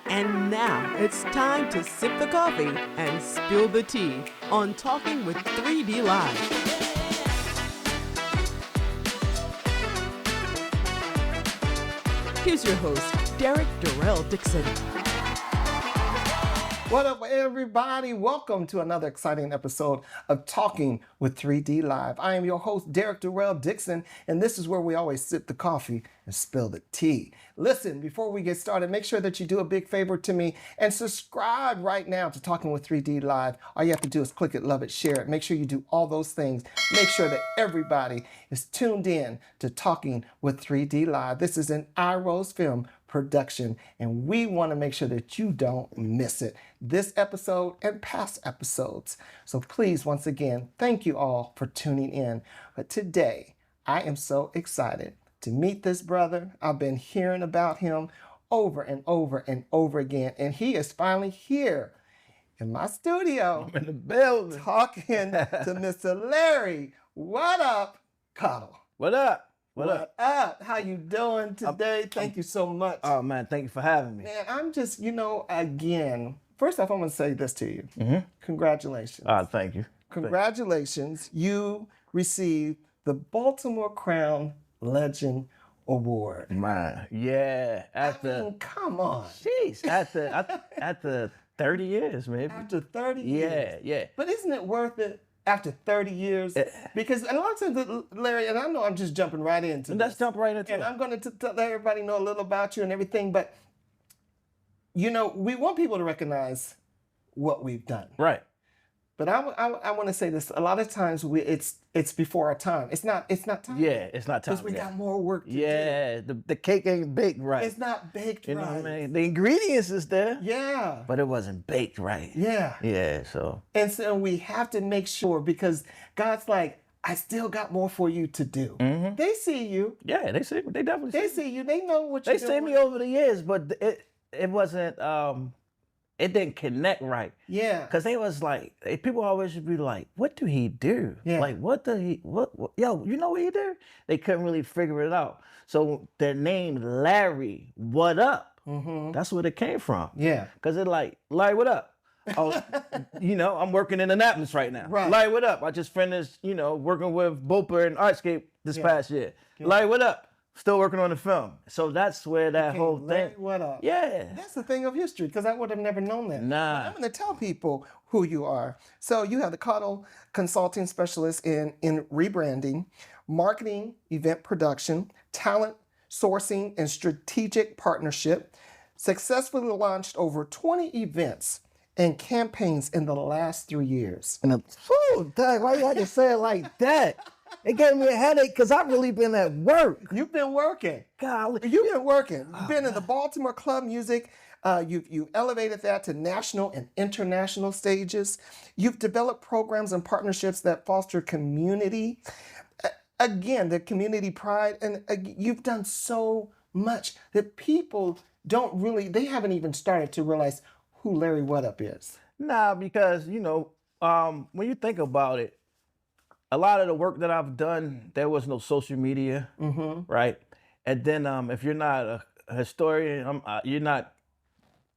And now it's time to sip the coffee and spill the tea on Talking with 3D Live. Here's your host, Derrick Dixon. What up, everybody? Welcome to another exciting episode of Talking with 3D Live. I am your host, Derrick Dixon, and this is where we always sip the coffee and spill the tea. Listen, before we get started, make sure that you do a big favor to me and subscribe right now to Talking with 3D Live. All you have to do is click it, love it, share it. Make sure you do all those things. Make sure that everybody is tuned in to Talking with 3D Live. This is an iRose Film production, and we want to make sure that you don't miss it, this episode and past episodes. So please, once again, thank you all for tuning in. But today, I am so excited to meet this brother. I've been hearing about him over and over and over again, and he is finally here in my studio. I'm in the building. Talking to Mr. Larry. Whaddup, Caudle. What up? What up? How you doing today? Thank you so much. Oh, man, thank you for having me. Man, I'm just, again, first off, I'm going to say this to you. Mm-hmm. Congratulations. Thank you. Congratulations. You received the Baltimore Crown Legend Award. Man, yeah. Come on. Jeez, after 30 years, maybe. After 30 years. Yeah. But isn't it worth it? After 30 years, because a lot of times, Larry, and I know I'm just jumping right into this. Let's jump right into it. And I'm going to let everybody know a little about you and everything, but, we want people to recognize what we've done. Right. But I want to say this. A lot of times, it's before our time. It's not time. Yeah, it's not time. Because we got more work to do. Yeah, the cake ain't baked right. It's not baked right. You know what I mean? The ingredients is there. Yeah. But it wasn't baked right. Yeah. Yeah, so. And so we have to make sure, because God's like, I still got more for you to do. Mm-hmm. They see you. Yeah, they see me. They definitely They see you. They know what you're doing. They see me over the years, but it wasn't, it didn't connect right. Yeah. Because they was like, people always would be like, what do he do? Yeah. Like, what, yo, you know what he do? They couldn't really figure it out. So their name, Larry, what up? Mm-hmm. That's where it came from. Yeah. Because they're like, Larry, what up? Oh, I'm working in Annapolis right now. Right. Larry, what up? I just finished, working with Bopa and Artscape this past year. Yeah. Larry, what up? Still working on the film. So that's where that whole Larry, thing. what up? Yeah. That's the thing of history, because I would have never known that. Nah. But I'm going to tell people who you are. So you have the Caudle Consulting Specialist in rebranding, marketing, event production, talent sourcing, and strategic partnership. Successfully launched over 20 events and campaigns in the last 3 years. And Doug, why you had to say it like that? It gave me a headache because I've really been at work. You've been working. Golly. You've been working. You've been in the Baltimore Club music. You elevated that to national and international stages. You've developed programs and partnerships that foster community. Again, the community pride. And you've done so much that people they haven't even started to realize who Larry Whaddup is. Nah, because, when you think about it, a lot of the work that I've done, there was no social media, right? And then if you're not a historian, you're not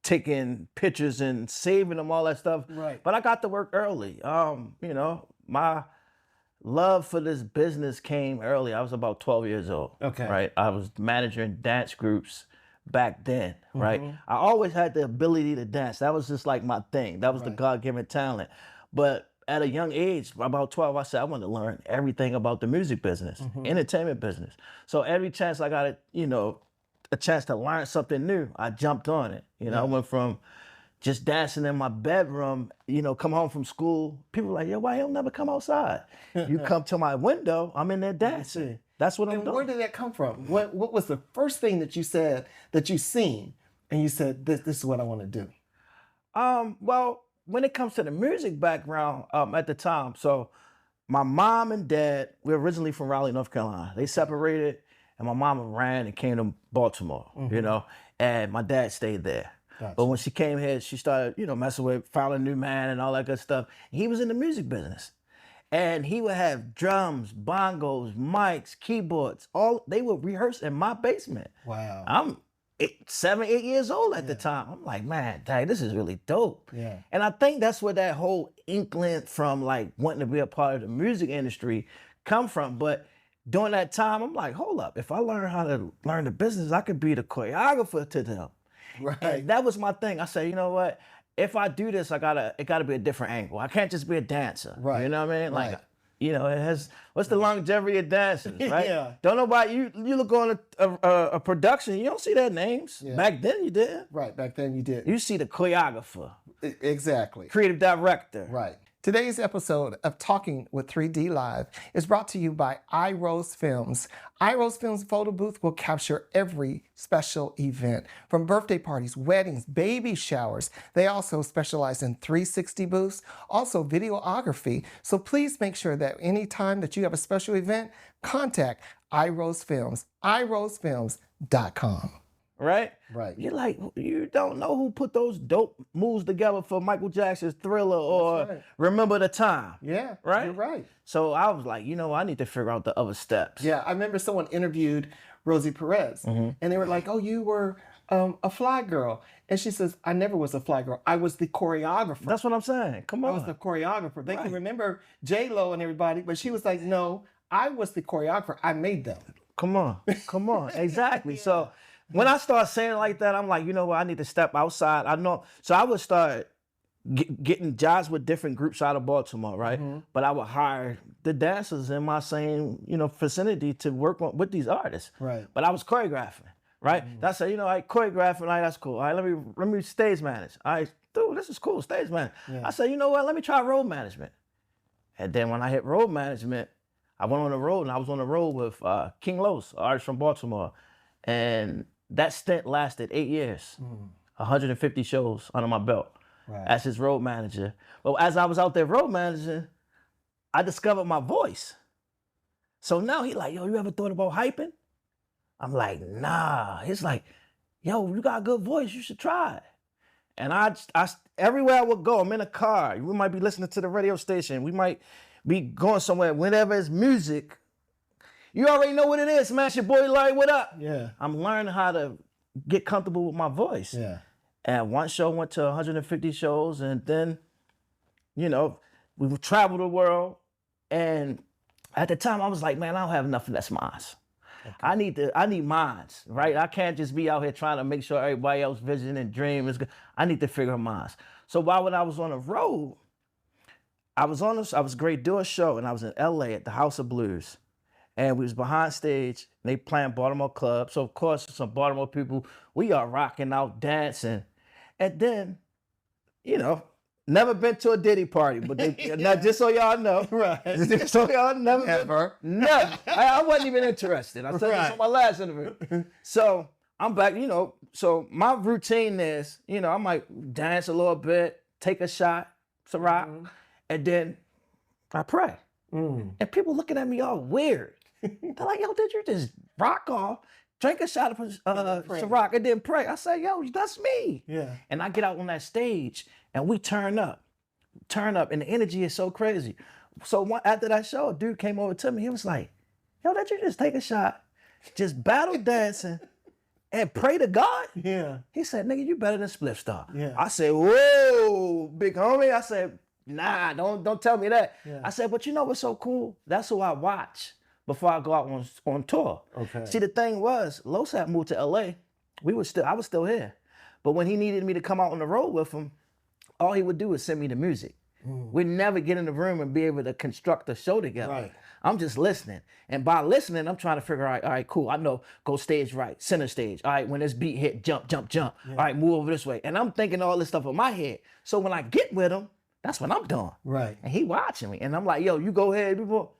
taking pictures and saving them, all that stuff. Right. But I got to work early. My love for this business came early. I was about 12 years old. Okay. Right. I was managing dance groups back then, right? I always had the ability to dance. That was just like my thing. That was the God-given talent. But at a young age, about 12, I said, I want to learn everything about the music business, entertainment business. So every chance I got a chance to learn something new, I jumped on it. I went from just dancing in my bedroom, come home from school. People were like, yo, why you don't never come outside? You come to my window, I'm in there dancing. That's what I'm doing. Where did that come from? What was the first thing that you said, that you seen, and you said, this is what I want to do? Well, when it comes to the music background at the time, so my mom and dad, we're originally from Raleigh, North Carolina. They separated, and my mama ran and came to Baltimore, and my dad stayed there. Gotcha. But when she came here, she started, messing with, found a new man and all that good stuff. He was in the music business. And he would have drums, bongos, mics, keyboards, they would rehearse in my basement. Wow. I'm 7, 8 years old at the time. I'm like, man, dang, this is really dope. Yeah. And I think that's where that whole inkling from like wanting to be a part of the music industry come from. But during that time, I'm like, hold up, if I learn how to learn the business, I could be the choreographer to them. Right. And that was my thing. I said, you know what? If I do this, it gotta be a different angle. I can't just be a dancer. Right. You know what I mean? Right. Like, you know, it has, what's the longevity of dancers, right? Yeah. Don't nobody, you look on a production, you don't see their names. Yeah. Back then you did. Right. Back then you did. You see the choreographer, Exactly. creative director. Right. Today's episode of Talking with 3D Live is brought to you by iRose Films. iRose Films photo booth will capture every special event, from birthday parties, weddings, baby showers. They also specialize in 360 booths, also videography. So please make sure that anytime that you have a special event, contact iRose Films, irosefilms.com. Right? Right. You're like, you don't know who put those dope moves together for Michael Jackson's Thriller or right. Remember the Time. Yeah, Right? You're right. So I was like, you know, I need to figure out the other steps. Yeah, I remember someone interviewed Rosie Perez, and they were like, "Oh, you were a fly girl," and she says, "I never was a fly girl. I was the choreographer. That's what I'm saying. Come I was on. the choreographer." They Right. can remember J-Lo and everybody, but she was like, "No, I was the choreographer. I made them." Come on. Exactly. So when I start saying it like that, I'm like, you know what? I need to step outside. I know. So I would start getting jobs with different groups out of Baltimore, right? But I would hire the dancers in my same, vicinity to work with these artists. Right. But I was choreographing, right? That's it. I choreographing. Like, that's cool. All right, let me stage manage. All right, dude, this is cool. Stage manage. Yeah. I said, you know what? Let me try road management. And then when I hit road management, I went on the road, and I was on the road with King Los, an artist from Baltimore. And that stint lasted 8 years, 150 shows under my belt as his road manager. But as I was out there road managing, I discovered my voice. So now he like, yo, you ever thought about hyping? I'm like, nah. He's like, yo, you got a good voice. You should try it. And I everywhere I would go, I'm in a car. We might be listening to the radio station. We might be going somewhere. Whenever it's music, you already know what it is, man. It's your boy Larry, what up? Yeah. I'm learning how to get comfortable with my voice. Yeah. And one show went to 150 shows, and then, we would travel the world. And at the time, I was like, man, I don't have nothing that's mine. Okay. I need mines, right? I can't just be out here trying to make sure everybody else's vision and dream is good. I need to figure out mine. So when I was on the road, I was great doing a show, and I was in LA at the House of Blues. And we was behind stage, and they playing Baltimore Club. So, of course, some Baltimore people, we are rocking out, dancing. And then, never been to a Diddy party, but now just so y'all know. Right. Just so y'all know. Never. Never. I wasn't even interested. I said this on my last interview. So, I'm back, so my routine is, I might dance a little bit, take a shot, Ciroc, and then I pray. And people looking at me all weird. They're like, yo, did you just rock off, drink a shot of Ciroc, and then pray? I say, yo, that's me. Yeah. And I get out on that stage, and we turn up, and the energy is so crazy. So after that show, a dude came over to me. He was like, yo, did you just take a shot, just battle dancing, and pray to God? Yeah. He said, nigga, you better than Spliff Star. Yeah. I said, whoa, big homie. I said, nah, don't tell me that. Yeah. I said, but you know what's so cool? That's who I watch before I go out on tour. Okay. See, the thing was, Los had moved to LA. I was still here. But when he needed me to come out on the road with him, all he would do is send me the music. We'd never get in the room and be able to construct a show together. Right. I'm just listening. And by listening, I'm trying to figure out, all right, cool. I know, go stage right, center stage. All right, when this beat hit, jump. Yeah. All right, move over this way. And I'm thinking all this stuff in my head. So when I get with him, that's what I'm doing. Right. And he watching me. And I'm like, yo, you go ahead, people.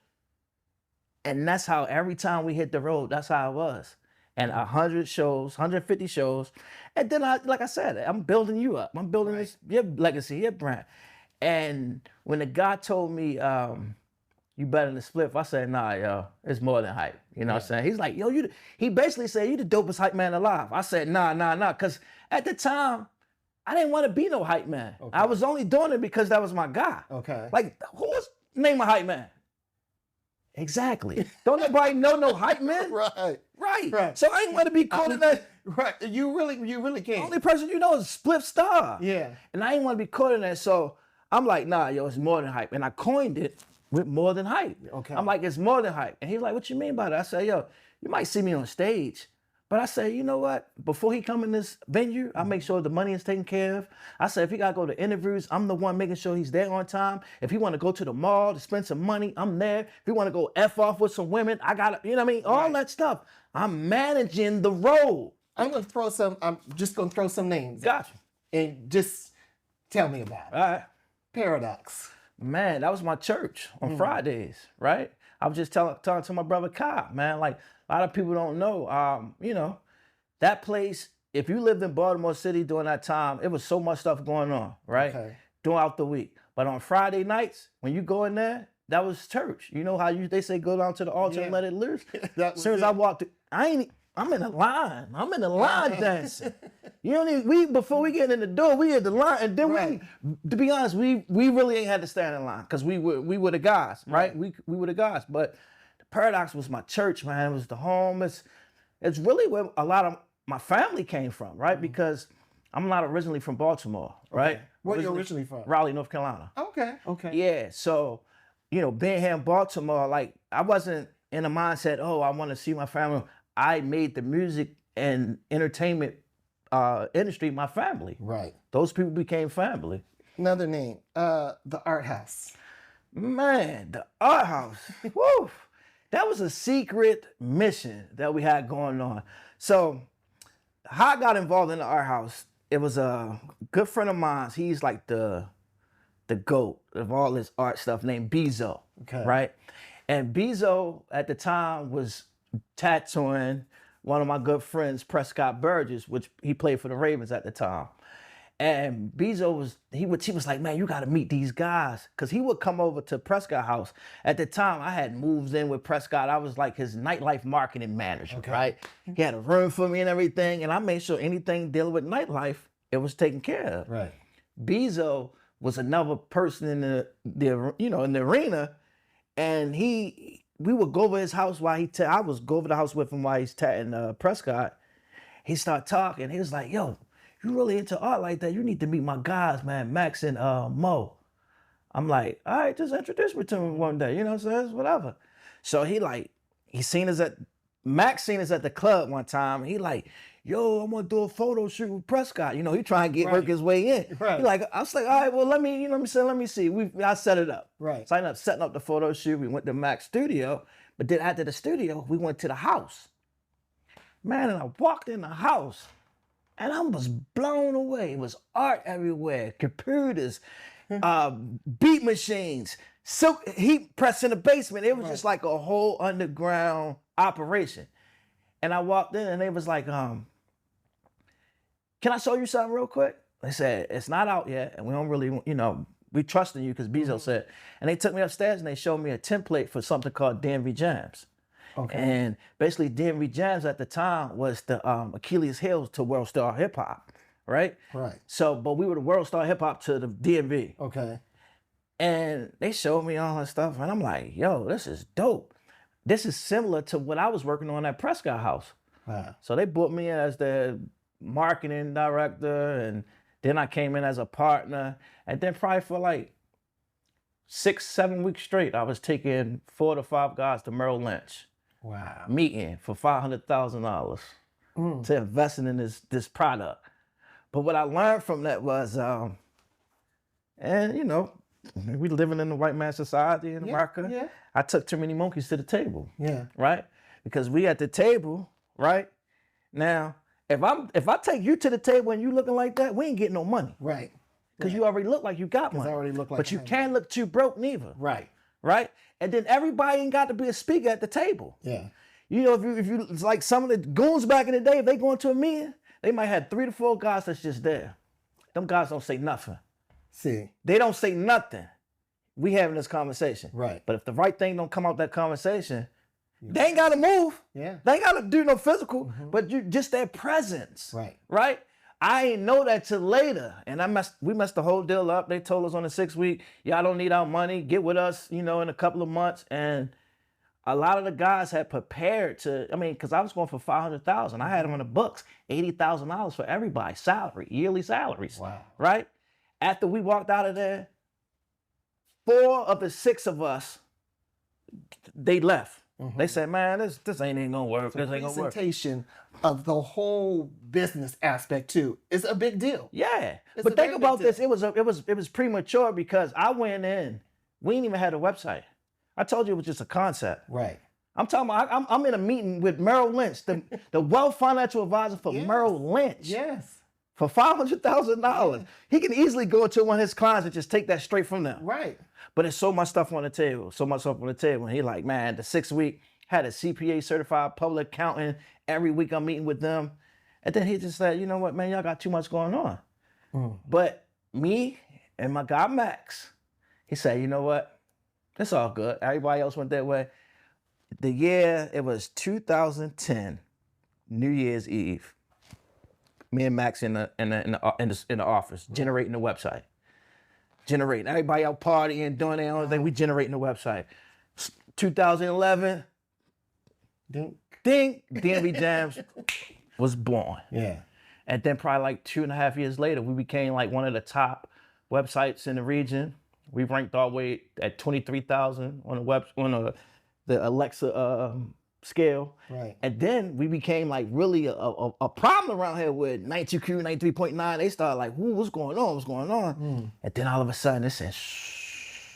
And that's how every time we hit the road, that's how it was. And 100 shows, 150 shows. And then, like I said, I'm building you up. I'm building your legacy, your brand. And when the guy told me, you better than Spliff, I said, nah, yo, it's more than hype. You know what I'm saying? He's like, yo, he basically said, you the dopest hype man alive. I said, nah. Because at the time, I didn't want to be no hype man. Okay. I was only doing it because that was my guy. Okay. Like, who was name a hype man? Exactly. Don't nobody know no hype man? Right. Right. So I ain't want to be called that. Right. You really can't. Only person you know is Split Star. Yeah. And I ain't want to be caught in that. So I'm like, nah, yo, it's more than hype. And I coined it with more than hype. Okay. I'm like, it's more than hype. And he's like, what you mean by that? I said, yo, you might see me on stage. But I say, you know what? Before he come in this venue, I make sure the money is taken care of. I said, if he got to go to interviews, I'm the one making sure he's there on time. If he want to go to the mall to spend some money, I'm there. If he want to go F off with some women, I got to, you know what I mean? All that stuff. I'm managing the role. I'm just going to throw some names. Gotcha. And just tell me about it. All right. Paradox. Man, that was my church on Fridays, right? I was just talking to my brother Kai, man. Like, a lot of people don't know, you know, that place, if you lived in Baltimore City during that time, it was so much stuff going on, right? Okay. Throughout the week. But on Friday nights, when you go in there, that was church. You know how they say go down to the altar and let it loose? As soon as I walked through, I'm in the line. I'm in the line dancing. You don't even, before we get in the door, we in the line. And then to be honest, we really ain't had to stand in line because we were the guys, right? We were the guys. But the Paradox was my church, man. It was the home. It's really where a lot of my family came from, right? Because I'm not originally from Baltimore, right? Okay. Where you originally from? Raleigh, North Carolina. Okay. Yeah, so, you know, being here in Baltimore, like, I wasn't in a mindset, oh, I want to see my family. I made the music and entertainment industry my family. Right. Those people became family. Another name, the Art House. Man, the Art House. Woo! That was a secret mission that we had going on. So, how I got involved in the Art House, it was a good friend of mine. He's like the GOAT of all this art stuff, named Bezo, right? And Bezo at the time was tattooing one of my good friends, Prescott Burgess, which he played for the Ravens at the time. And Bezo was like, man, you got to meet these guys. Because he would come over to Prescott house. At the time, I had moved in with Prescott. I was like his nightlife marketing manager, right? He had a room for me and everything. And I made sure anything dealing with nightlife, it was taken care of. Right. Bezo was another person in the arena. And we would go over his house while I was go over the house with him while he's tatting Prescott. He started talking. He was like, yo, you really into art like that? You need to meet my guys, man, Max and Mo. I'm like, all right, just introduce me to him one day. You know what I'm saying? Whatever. So Max seen us at the club one time. He like, yo, I'm gonna do a photo shoot with Prescott. You know, he trying to work his way in. Right. I was like, all right, well, let me see. I set it up. Right. So I ended up setting up the photo shoot. We went to Mac's studio, but then after the studio, we went to the house. Man, and I walked in the house, and I was blown away. It was art everywhere, computers, beat machines, heat press in the basement. It was just like a whole underground operation. And I walked in, and they was like, can I show you something real quick? They said, it's not out yet, and we don't really, we trusting you because Bezo said. And they took me upstairs, and they showed me a template for something called DMV Jams. Okay. And basically, DMV Jams at the time was the Achilles heel to World Star Hip Hop, right? Right. So, but we were the World Star Hip Hop to the DMV. Okay. And they showed me all that stuff, and I'm like, yo, this is dope. This is similar to what I was working on at Prescott House. Wow. So they brought me in as the marketing director, and then I came in as a partner. And then probably for like 6-7 weeks straight, I was taking 4 to 5 guys to Merrill Lynch. Wow. Meeting for $500,000 to investing in this product. But what I learned from that was, we living in the white man society in America. Yeah. I took too many monkeys to the table. Yeah. Right? Because we at the table, right? Now, if I take you to the table and you looking like that, we ain't getting no money. Right. Because you already look like you got money. I already look like but you can't look too broke neither. Right. Right? And then everybody ain't got to be a speaker at the table. Yeah. You know, if you it's like some of the goons back in the day, if they go into a meeting, they might have 3 to 4 guys that's just there. Them guys don't say nothing. See. They don't say nothing. We having this conversation. Right. But if the right thing don't come out that conversation, they ain't got to move. Yeah. They ain't got to do no physical, but just their presence. Right. Right? I ain't know that till later. And we messed the whole deal up. They told us on the 6th week, y'all don't need our money. Get with us, in a couple of months. And a lot of the guys had prepared to, I mean, because I was going for 500,000. I had them on the books, $80,000 for everybody, salary, yearly salaries. Wow. Right? After we walked out of there, 4 of the 6 of us, they left. They said, man, this ain't even gonna work. This ain't gonna work. Presentation of the whole business aspect too is a big deal. Yeah. It's But a think very about big this. It was premature because I went in, we ain't even had a website. I told you it was just a concept. Right. I'm talking about, I'm in a meeting with Merrill Lynch, the wealth financial advisor for Merrill Lynch. Yes. For $500,000. He can easily go to one of his clients and just take that straight from them. Right. But it's so much stuff on the table, so much stuff on the table. And he like, man, the 6th week, had a CPA certified public accountant. Every week I'm meeting with them. And then he just said, you know what, man, y'all got too much going on. But me and my guy Max, he said, you know what, it's all good. Everybody else went that way. The year, it was 2010, New Year's Eve. Me and Max in the office, generating the website. Generating. Everybody out partying, doing their own thing. We generating the website. 2011, ding, DMV Jams was born. Yeah. And then probably like 2.5 years later, we became like one of the top websites in the region. We ranked our way at 23,000 on the Alexa scale. Right. And then we became like really a problem around here with 92Q, 93.9. They started like, ooh, what's going on? What's going on? And then all of a sudden it said, shh.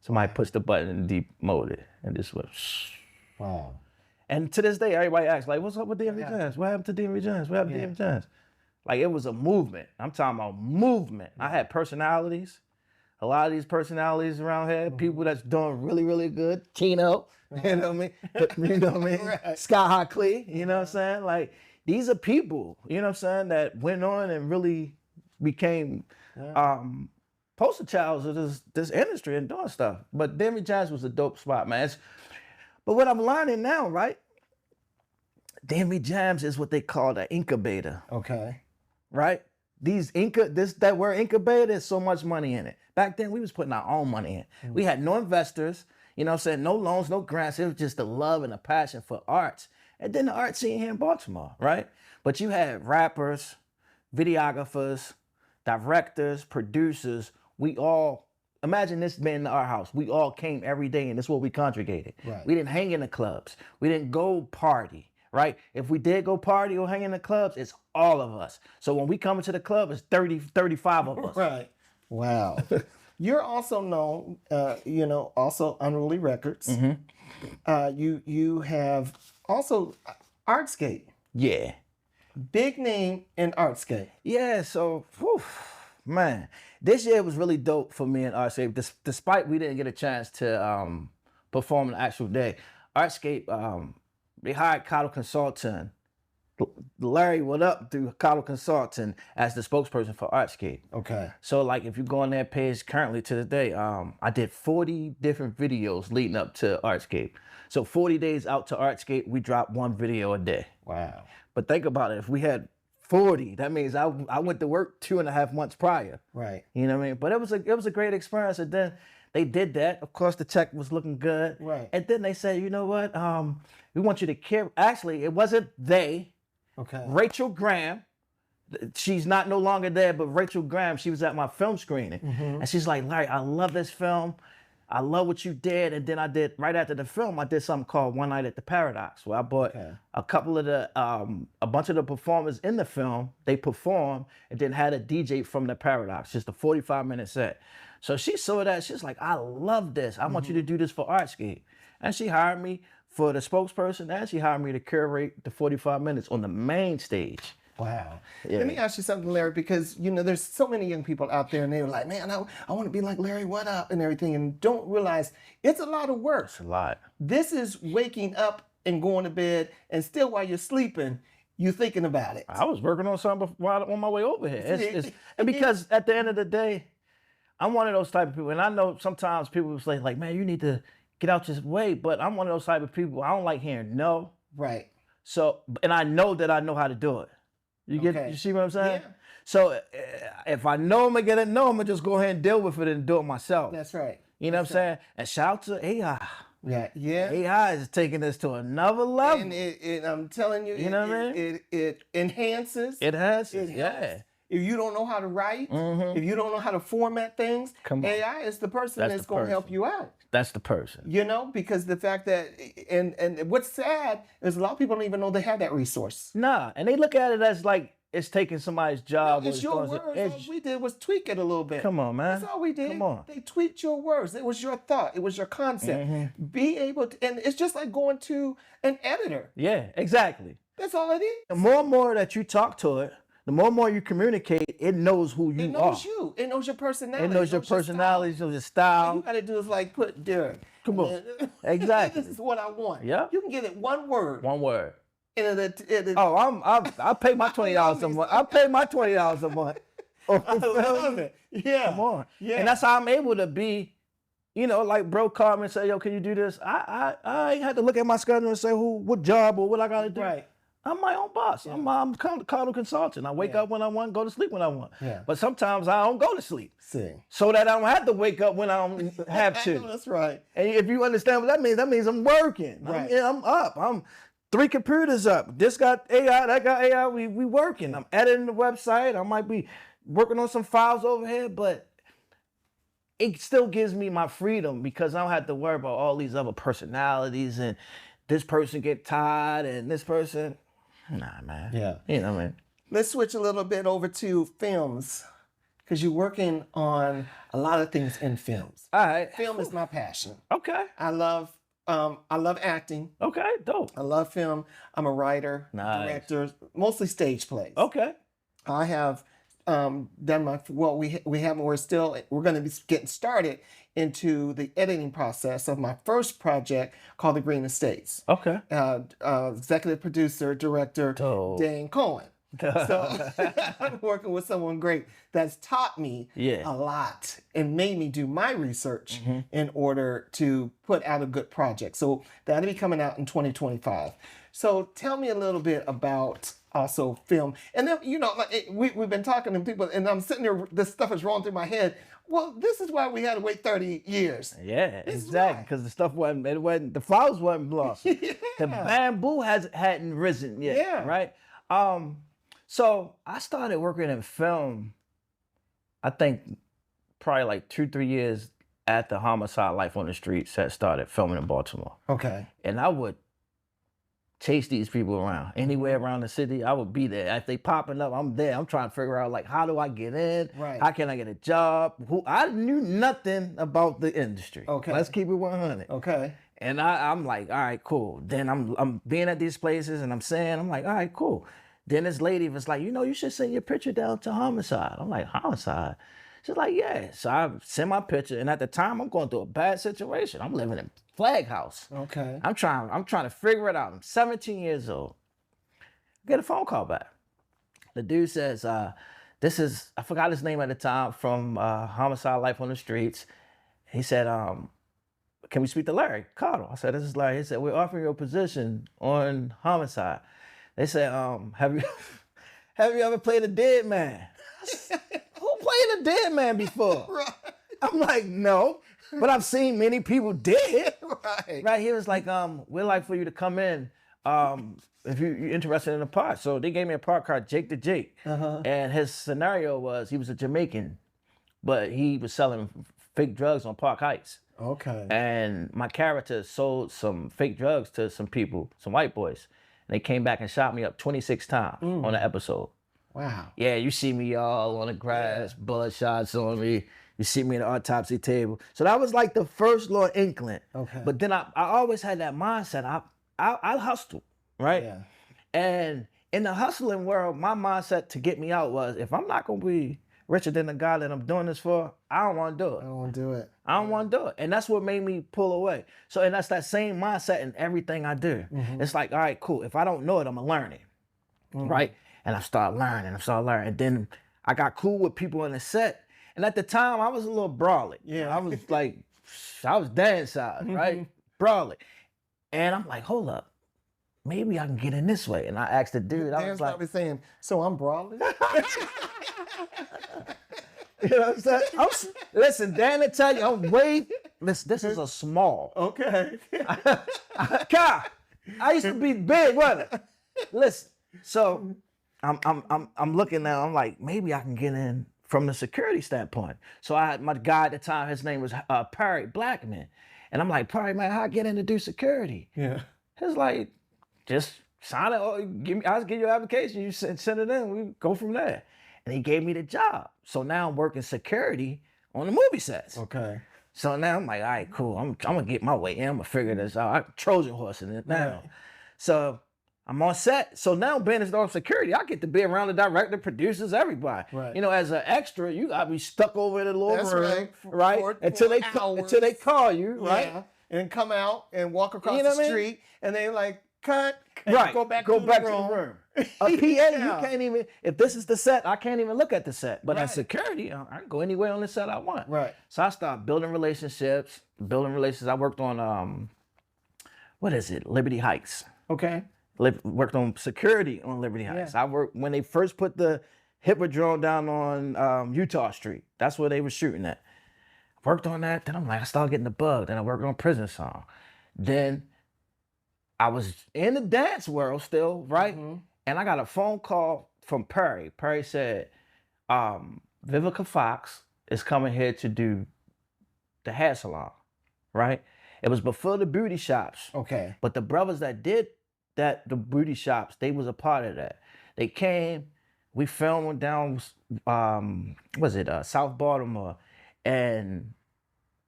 Somebody pushed the button and demoted, and this was shh. Wow. And to this day, everybody asks, like, what's up with DMV Jams? What happened to DMV Jams? What happened to DMV Jams? Like, it was a movement. I'm talking about movement. I had personalities. A lot of these personalities around here, people that's doing really, really good. Tino, you know what I mean? You know what I mean? Right. Sky High Clee, you know what I'm saying? Like, these are people, you know what I'm saying, that went on and really became poster childs of this industry and doing stuff. But DMV Jams was a dope spot, man. But what I'm learning now, right? DMV Jams is what they call an incubator. Okay. Right? That word incubator, there's so much money in it. Back then, we was putting our own money in. We had no investors, you know what I'm saying? No loans, no grants. It was just the love and the passion for arts. And then the art scene here in Baltimore, right? But you had rappers, videographers, directors, producers. We all, imagine this being in our house. We all came every day and this is what we congregated. Right. We didn't hang in the clubs. We didn't go party. Right? If we did go party or hang in the clubs, it's all of us. So when we come into the club, it's 30, 35 of us. Right. Wow. You're also known, also Unruly Records. You have also Artscape. Yeah. Big name in Artscape. Yeah, so, man, this year was really dope for me in Artscape, despite we didn't get a chance to perform the actual day. Artscape, they hired Caudle Consulting. Larry Whaddup through Caudle Consulting as the spokesperson for Artscape. Okay. So like if you go on their page currently to this day, I did 40 different videos leading up to Artscape. So 40 days out to Artscape, we dropped 1 video a day. Wow. But think about it, if we had 40, that means I went to work 2.5 months prior. Right. You know what I mean? But it was a great experience. And then they did that. Of course, the check was looking good. Right. And then they said, you know what? We want you to care. Actually, it wasn't they. Okay. Rachel Graham. She's not no longer there, but Rachel Graham, she was at my film screening. And she's like, Larry, I love this film. I love what you did. And then I did, right after the film, I did something called One Night at the Paradox, where I brought a couple of a bunch of the performers in the film, they performed, and then had a DJ from the Paradox, just a 45-minute set. So she saw that, she's like, I love this. I want you to do this for Artscape. And she hired me for the spokesperson, and she hired me to curate the 45 minutes on the main stage. Wow. Yeah. Let me ask you something, Larry, because, there's so many young people out there and they're like, man, I want to be like Larry Whaddup and everything, and don't realize it's a lot of work. It's a lot. This is waking up and going to bed, and still while you're sleeping, you're thinking about it. I was working on something while on my way over here. And because at the end of the day, I'm one of those type of people, and I know sometimes people will say, like, man, you need to get out this way, but I'm one of those type of people, I don't like hearing no. Right. So, and I know that I know how to do it. You see what I'm saying? Yeah. So if I know I'm gonna get it, no, I'm gonna just go ahead and deal with it and do it myself. That's right. You know what I'm saying? And shout out to AI. Yeah, yeah. AI is taking us to another level. And I'm telling you, You know what I mean? It enhances. It has. It Yeah. helps. If you don't know how to write, if you don't know how to format things, Come on. AI is the person That's that's the going to help person. you out. That's the person. You know, because the fact that, and what's sad is a lot of people don't even know they have that resource. Nah, and they look at it as like it's taking somebody's job. It's your words. All we did was tweak it a little bit. Come on, man. That's all we did. Come on. They tweaked your words. It was your thought. It was your concept. Be able to, and it's just like going to an editor. Yeah, exactly. That's all it is. The more and more that you talk to it, the more and more you communicate, it knows who you are. It knows you. It knows your personality. It knows your personality, it knows your style. All you got to do is like put Derrick. Come on. Exactly. This is what I want. Yeah. You can get it one word. One word. And I pay my $20 a month. I pay my $20 a month. I love it. Yeah. Come on. Yeah. And that's how I'm able to be, like bro called me and say, yo, can you do this? I ain't had to look at my schedule and say what job or what I gotta do. Right. I'm my own boss. Yeah. I'm Caudle consultant. I wake up when I want, go to sleep when I want. Yeah. But sometimes I don't go to sleep. See. So that I don't have to wake up when I don't have to. That's right. And if you understand what that means I'm working. Right. I'm up. I'm 3 computers up. This got AI, that got AI. We working. I'm editing the website. I might be working on some files over here, but it still gives me my freedom because I don't have to worry about all these other personalities and this person get tired and this person. Nah, man. Yeah. You know what I mean? Let's switch a little bit over to films because you're working on a lot of things in films. All right. Film is my passion. Okay. I love acting. Okay. Dope. I love film. I'm a writer, Nice. director, mostly stage plays. Okay. I have done we're going to be getting started into the editing process of my first project called The Green Estates. Okay. Executive producer, director, Dope. Dan Cohen. So I'm working with someone great that's taught me a lot and made me do my research in order to put out a good project. So that'll be coming out in 2025. So tell me a little bit about also film. And then, we've been talking to people and I'm sitting there, this stuff is rolling through my head. Well, this is why we had to wait 30 years. Yeah, exactly. Because the stuff the flowers wasn't blossom. Yeah. The bamboo hadn't risen yet. Yeah. Right? So I started working in film, I think probably like 2-3 years after Homicide: Life on the Streets had started filming in Baltimore. Okay. And I would chase these people around. Anywhere around the city, I would be there. If they popping up, I'm there. I'm trying to figure out like, how do I get in? Right. How can I get a job? I knew nothing about the industry. Okay. Let's keep it 100. Okay. And I'm like, all right, cool. Then I'm being at these places and I'm like, all right, cool. Then this lady was like, you should send your picture down to Homicide. I'm like, Homicide? She's like, yeah. So I sent my picture, and at the time, I'm going through a bad situation. I'm living in Flag House. Okay. I'm trying to figure it out. I'm 17 years old. Get a phone call back. The dude says, this is, I forgot his name at the time, from Homicide: Life on the Streets. He said, can we speak to Larry Caudle? I said, this is Larry. He said, we're offering you a position on Homicide. They said, have you ever played a dead man? Who played a dead man before? Right. I'm like, no, but I've seen many people dead. Right. Right. He was like, we'd like for you to come in if you're interested in a part. So they gave me a part called Jake the Jake. And his scenario was he was a Jamaican, but he was selling fake drugs on Park Heights. Okay. And my character sold some fake drugs to some people, some white boys. And they came back and shot me up 26 times on the episode. Wow. Yeah, you see me all on the grass, blood shots on me. You see me in the autopsy table. So that was like the first little inkling. Okay. But then I always had that mindset. I hustle, right? Yeah. And in the hustling world, my mindset to get me out was, if I'm not going to be richer than the guy that I'm doing this for, I don't want to do it. I don't want to do it. I don't want to do it. And that's what made me pull away. So, and that's that same mindset in everything I do. It's like, all right, cool. If I don't know it, I'm going to learn it, right? And I started learning. And then I got cool with people on the set. And at the time, I was a little brawly. Yeah. I was like, I was Dan size, right? Brawly. And I'm like, hold up. Maybe I can get in this way. And I asked the dude, I was like, probably saying, so I'm brawly? you know what I'm saying? Listen, Dan will tell you, I'm way this is a small. Okay. God, I used to be big, wasn't it? Listen, so I'm looking now. I'm like, maybe I can get in from the security standpoint. So I had my guy at the time. His name was Perry Blackman, and I'm like, Perry, man, how I get in to do security? Yeah. He's like, just sign it. Or I'll give you an application. You send it in. We go from there. And he gave me the job. So now I'm working security on the movie sets. Okay. So now I'm like, all right, cool. I'm gonna get my way in. I'm gonna figure this out. I'm Trojan horsing it now. Right. So I'm on set. So now being as on security, I get to be around the director, producers, everybody. Right. You know, as an extra, you gotta be stuck over in the little That's room, right. right? Until they call you, right? Yeah. And come out and walk across You know the what I mean? street, and they like cut. And Right. Go back to to the the room. room. A PA, you can't even, if this is the set, I can't even look at the set. But as security, I can go anywhere on the set I want. Right. So I started building relationships. I worked on, what is it? Liberty Heights. Okay. Worked on security on Liberty Heights. I worked, when they first put the Hippodrome down on Utah Street. That's where they were shooting at. Worked on that. Then I'm like, I started getting the bug. Then I worked on Prison Song. Then I was in the dance world still, right? Mm-hmm. And I got a phone call from Perry. Perry said, Vivica Fox is coming here to do the hair salon, right? It was before the beauty shops. Okay. But the brothers that did the beauty shops, they was a part of that. They came, we filmed down, South Baltimore, and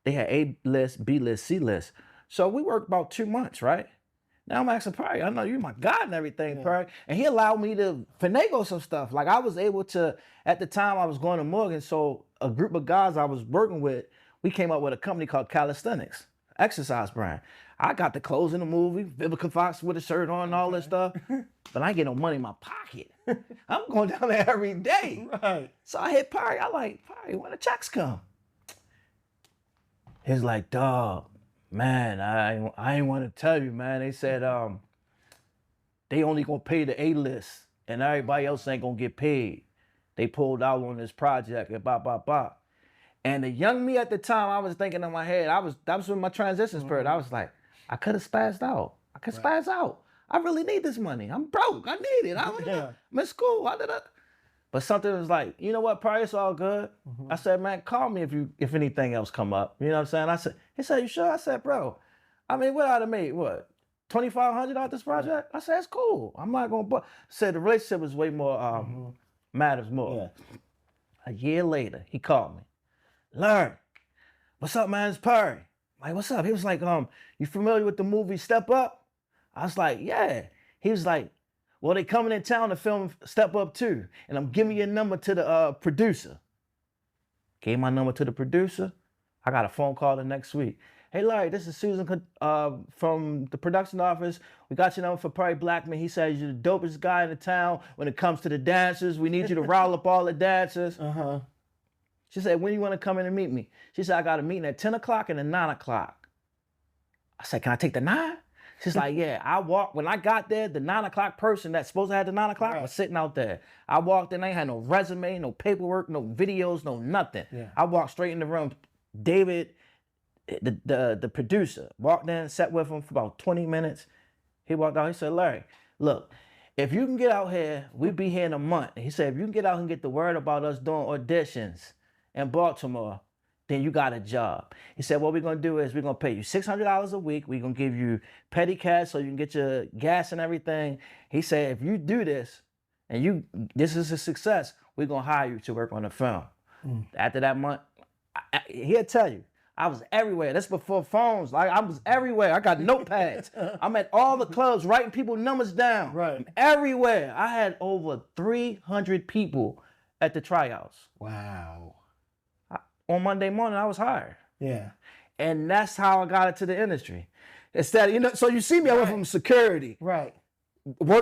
they had A-list, B-list, C-list. So we worked about 2 months, right? Now I'm asking Perry, I know you're my God and everything, Perry. And he allowed me to finagle some stuff. Like I was able to, at the time I was going to Morgan, so a group of guys I was working with, we came up with a company called Calisthenics, exercise brand. I got the clothes in the movie, Vivica Fox with a shirt on and all that stuff, but I ain't get no money in my pocket. I'm going down there every day. Right. So I hit Perry, I like, Perry, when the checks come? He's like, dog, man, I ain't want to tell you, man. They said they only gonna pay the A-list and everybody else ain't gonna get paid. They pulled out on this project and blah, blah, blah. And the young me at the time, I was thinking in my head, that was when my transition period. I was like, I could have spazzed out. I could spazz out. I really need this money. I'm broke. I need it. I'm in school. But something was like, you know what, Perry, it's all good. I said, man, call me if anything else come up. You know what I'm saying? He said, you sure? I said, bro, I mean, what I'd have made, what, $2,500 out this project? I said, it's cool. I'm not going to, said the relationship was way more, matters more. Yeah. A year later, he called me. Larry, what's up, man? It's Perry. I'm like, what's up? He was like, you familiar with the movie Step Up? I was like, yeah. He was like, well, they coming in town to film Step Up 2, and I'm giving your number to the producer. Gave my number to the producer. I got a phone call the next week. Hey, Larry, this is Susan from the production office. We got your number for Perry Blackman. He says you're the dopest guy in the town when it comes to the dancers. We need you to rile up all the dancers. She said, when you want to come in and meet me? She said, I got a meeting at 10 o'clock and at 9 o'clock. I said, can I take the 9? She's like, yeah. When I got there, the 9 o'clock person that's supposed to have the 9 o'clock was sitting out there. I walked in, I ain't had no resume, no paperwork, no videos, no nothing. Yeah. I walked straight in the room. David, the producer, walked in, sat with him for about 20 minutes. He walked out, he said, Larry, look, if you can get out here, we'll be here in a month. He said, if you can get out and get the word about us doing auditions in Baltimore, then you got a job. He said, what we're gonna do is we're gonna pay you $600 a week. We're gonna give you petty cash so you can get your gas and everything. He said, if you do this and this is a success, we're gonna hire you to work on the film. After that month, he'll tell you, I was everywhere. That's before phones. Like I was everywhere. I got notepads. I'm at all the clubs writing people's numbers down. Right. I'm everywhere. I had over 300 people at the tryouts. Wow. On Monday morning, I was hired. Yeah. And that's how I got into the industry. Instead, so you see me, I went from security. Right.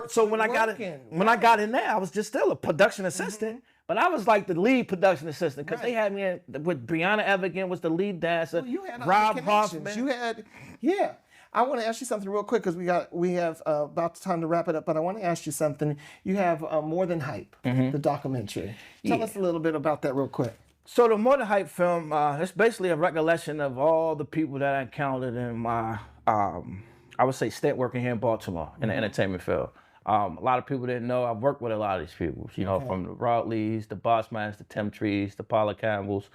So when I got in there, I was just still a production assistant, but I was like the lead production assistant because they had me in with Brianna Evergan was the lead dancer. Well, you had Rob Hoffman. You had, yeah. I want to ask you something real quick because we have about time to wrap it up, but I want to ask you something. You have More Than Hype, the documentary. Tell us a little bit about that real quick. So the More Than Hype film, it's basically a recollection of all the people that I encountered in my, I would say, stint working here in Baltimore in the entertainment field. A lot of people didn't know I've worked with a lot of these people, you know, from the Rodleys, the Bossmans, the Tim Trees, the Paula Campbells.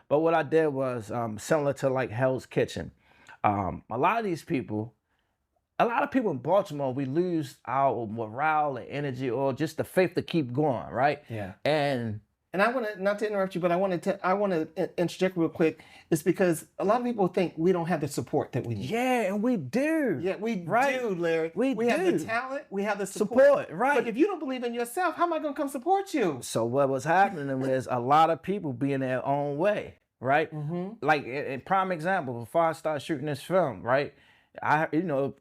But what I did was similar to like Hell's Kitchen. A lot of these people, a lot of people in Baltimore, we lose our morale and energy or just the faith to keep going, right? Yeah. And I want to, not to interrupt you, but I want to interject real quick. It's because a lot of people think we don't have the support that we need. yeah, and we do. Yeah, we Right. do, Larry. We have the do. talent. We have the Support, right. But if you don't believe in yourself, how am I going to come support you? So what was happening was a lot of people being their own way, right? Like in prime example, before I started shooting this film, right? I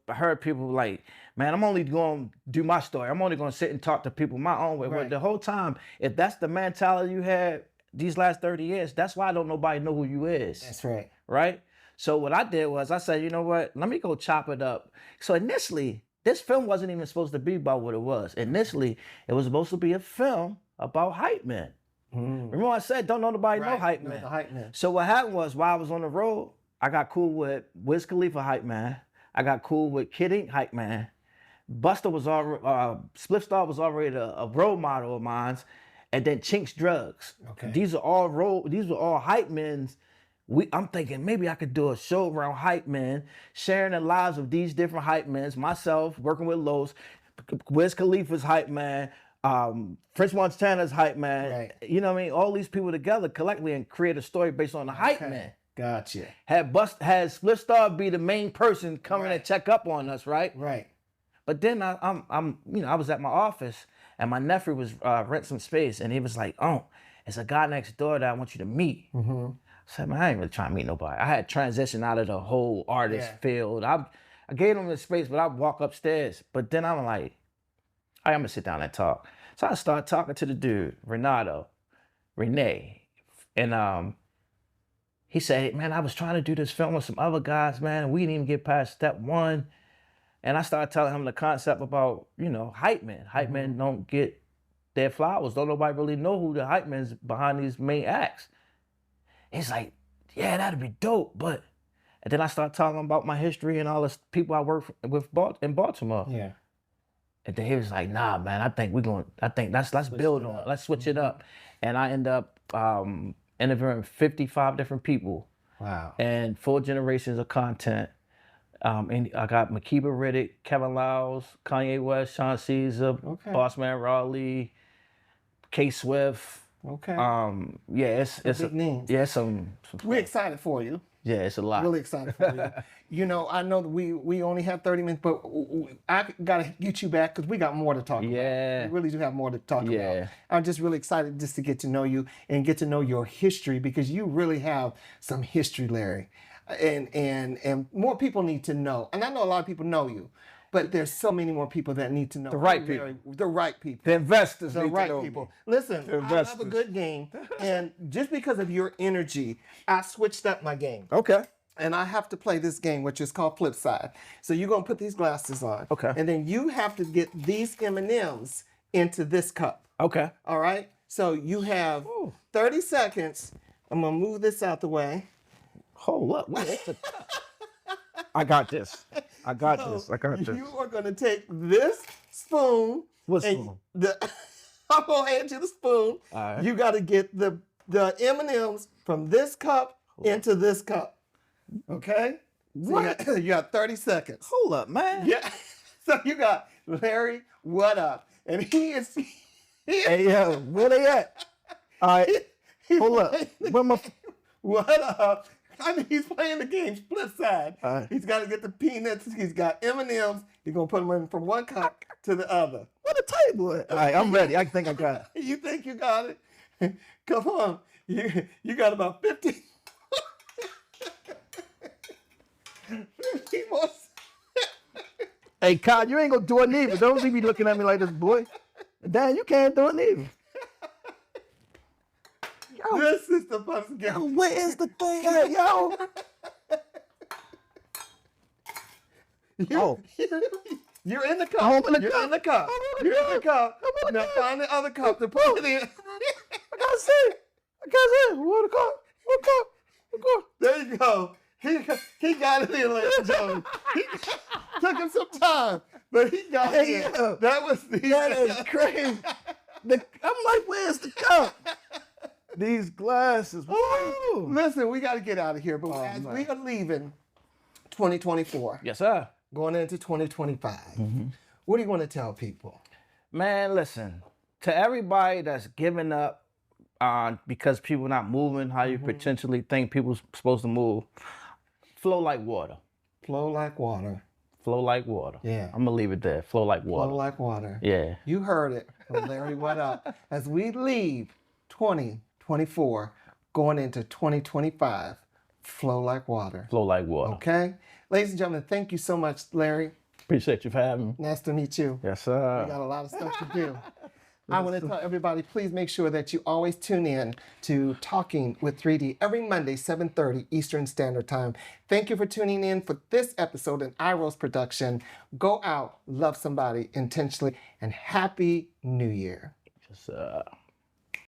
heard people like, man, I'm only going to do my story. I'm only going to sit and talk to people my own way. Right. But the whole time, if that's the mentality you had these last 30 years, that's why don't nobody know who you is. That's right. Right? So what I did was I said, you know what? Let me go chop it up. So initially, this film wasn't even supposed to be about what it was. Initially, it was supposed to be a film about hype men. Remember I said, don't nobody know hype men. The hype man. So what happened was while I was on the road, I got cool with Wiz Khalifa hype man. I got cool with Kid Ink hype man. Buster was already, Spliff Star was already a role model of mine. And then Chinks Drugs. Okay. These were all hype men. I'm thinking maybe I could do a show around hype men, sharing the lives of these different hype men. Myself working with Los, Wiz Khalifa's hype man, French Montana's hype man. Right. You know what I mean? All these people together collectively and create a story based on the hype man. Gotcha. Had Spliff Star be the main person coming and check up on us, right? Right. But then I was at my office and my nephew was renting some space and he was like, "Oh, it's a guy next door that I want you to meet." I said, "Man, I ain't really trying to meet nobody." I had transitioned out of the whole artist field. I gave him the space, but I'd walk upstairs. But then I'm like, "All right, I'm gonna sit down and talk." So I started talking to the dude, Renee, and he said, "Hey, man, I was trying to do this film with some other guys, man, and we didn't even get past step one." And I started telling him the concept about, hype men. Hype men don't get their flowers. Don't nobody really know who the hype men's behind these main acts. He's like, "Yeah, that'd be dope." And then I started talking about my history and all the people I work with in Baltimore. Yeah. And then he was like, "Nah, man, let's build on it. Let's switch it up." And I end up interviewing 55 different people. Wow. And 4 generations of content. And I got Makiba Riddick, Kevin Lyles, Kanye West, Sean Caesar, Bossman Raleigh, K Swift. Okay. It's big names. Yeah, some We're excited for you. Yeah, it's a lot. Really excited for you. I know that we only have 30 minutes, but I got to get you back because we got more to talk about. Yeah. We really do have more to talk about. I'm just really excited just to get to know you and get to know your history because you really have some history, Larry. And more people need to know. And I know a lot of people know you, but there's so many more people that need to know. The right people. The right people. The investors The need right to know people. me. Listen, The I love a investors. good game. And just because of your energy, I switched up my game. Okay. And I have to play this game, which is called Flip Side. So you're going to put these glasses on. Okay. And then you have to get these M&Ms into this cup. Okay. All right? So you have 30 seconds. I'm going to move this out the way. Hold up. I got this. I got this. You are going to take this spoon. What and spoon? I'm going to hand you the spoon. All right. You got to get the M&Ms from this cup into this cup. Okay? So you got 30 seconds. Hold up, man. Yeah. So you got Larry Whaddup. And he is... Hey, yo, where they at? All right. Hold up. Where my... Whaddup? I mean, he's playing the game split side. Right. He's got to get the peanuts. He's got M&Ms. He's going to put them in from one cup to the other. Where the table at? All right, I'm ready. I think I got it. You think you got it? Come on. You got about 50. 50 more. Hey, Kyle, you ain't gonna do it neither. Don't be looking at me like this, boy. Damn, you can't do it neither. Yo, This is the funnest game. where is the thing at, yo? You're in the cup. I'm in the You're cup. in the cup. I'm in the You're in the cup. I'm in the Now cup. find the other cup to put it in. I gotta see. Where the you go. He got it in, ladies and gentlemen. Took him some time, but he got it in. That is crazy. I'm like, where's the cup? These glasses. Woo! Listen, we got to get out of here, but as we are leaving 2024, Yes, sir. going into 2025, what do you want to tell people? Man, listen, to everybody that's giving up because people not moving how you potentially think people's supposed to move, flow like water. Flow like water. Flow like water. Yeah. I'm going to leave it there. Flow like water. Flow like water. Yeah. You heard it from Larry Whaddup. As we leave 2024, going into 2025, flow like water. Flow like water. Okay? Ladies and gentlemen, thank you so much, Larry. Appreciate you for having me. Nice to meet you. Yes, sir. We got a lot of stuff to do. I want to tell everybody, please make sure that you always tune in to Talking with 3D every Monday, 7:30 Eastern Standard Time. Thank you for tuning in for this episode in Iro's production. Go out, love somebody intentionally, and Happy New Year. Yes, sir.